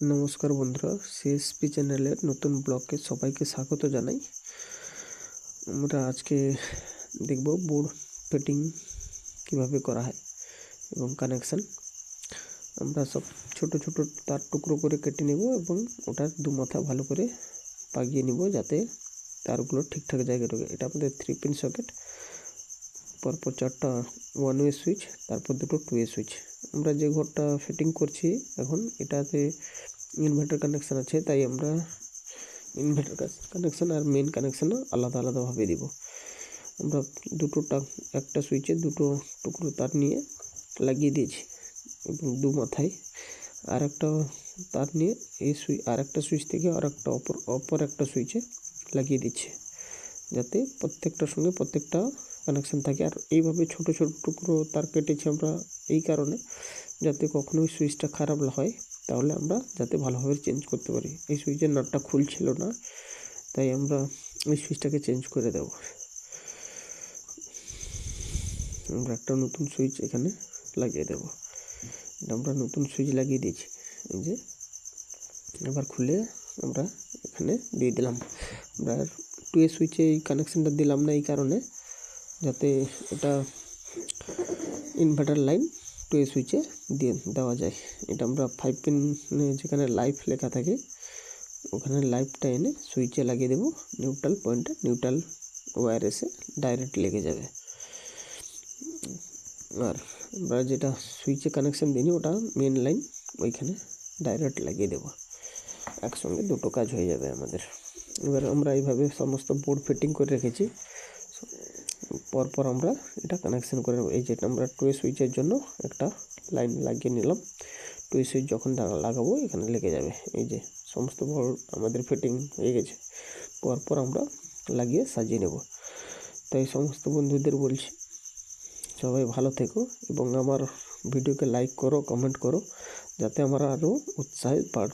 নমস্কার বন্ধুরা, সিএসপি চ্যানেলের নতুন ব্লগে সবাইকে স্বাগত জানাই। আমরা আজকে দেখব বোর্ড ফিটিং কিভাবে করা হয় এবং কানেকশন। আমরা সব ছোট ছোট তার টুকরো করে কেটে নেব এবং ওটার দু মাথা ভালো করে পাকিয়ে নিব যাতে তারগুলো ঠিকঠাক জায়গায় ঢোকে। এটা আমাদের 3 পিন সকেট, পরপর 4টা 1 ওয়ে সুইচ, তারপর 2টো 2 ওয়ে সুইচ। আমরা যে ঘরটা ফিটিং করছি এখন এটাতে ইনভার্টার কানেকশান আছে, তাই আমরা ইনভার্টার কানেকশান আর মেন কানেকশানও আলাদা আলাদাভাবে দিব। আমরা একটা সুইচে 2টো টুকরো তার নিয়ে লাগিয়ে দিয়েছি এবং দু মাথায় আর একটা তার নিয়ে এই আর একটা সুইচ থেকে আর একটা অপর একটা সুইচে লাগিয়ে দিচ্ছে যাতে প্রত্যেকটার সঙ্গে প্রত্যেকটা কানেকশান থাকে। আর এইভাবে ছোট ছোট টুকরো তার কেটেছি আমরা এই কারণে, যাতে কখনোই সুইচটা খারাপ হয় তাহলে আমরা যাতে ভালোভাবে চেঞ্জ করতে পারি। এই সুইচের নাটটা খুলছিল না, তাই আমরা এই সুইচটাকে চেঞ্জ করে দেব। আমরা একটা নতুন সুইচ এখানে লাগিয়ে দেব। আমরা নতুন সুইচ লাগিয়ে দিয়েছি, এই যে এবার খুলে আমরা এখানে দিয়ে দিলাম। আমরা 2 ওয়ে সুইচে এই কানেকশানটা দিলাম না এই কারণে, যাতে এটা ইনভার্টার লাইন 2 ওয়ে সুইচে দিয়ে দেওয়া যায়। এটা আমরা 5 পিন যেখানে লাইভ লেখা থাকে ওখানে লাইভটা এনে সুইচে লাগিয়ে দেবো। নিউট্রাল পয়েন্টে নিউট্রাল ওয়্যার এসে ডাইরেক্ট লেগে যাবে। আর আমরা যেটা সুইচে কানেকশান দিইনি ওটা মেন লাইন ওইখানে ডাইরেক্ট লাগিয়ে দেবো। একসঙ্গে দুটো কাজ হয়ে যাবে আমাদের। এবার আমরা এইভাবে সমস্ত বোর্ড ফিটিং করে রেখেছি, পরপর আমরা এটা কানেকশান করে নেব। এই যেটা আমরা 2 ওয়ে সুইচের জন্য একটা লাইন লাগিয়ে নিলাম। 2 ওয়ে সুইচ যখন লাগাবো এখানে লেগে যাবে। এই যে সমস্ত বোর্ড আমাদের ফিটিং হয়ে গেছে, পরপর আমরা লাগিয়ে সাজিয়ে নেব। তাই সমস্ত বন্ধুদের বলছি সবাই ভালো থেকো এবং আমার ভিডিওকে লাইক করো, কমেন্ট করো, যাতে আমরা আরও উৎসাহ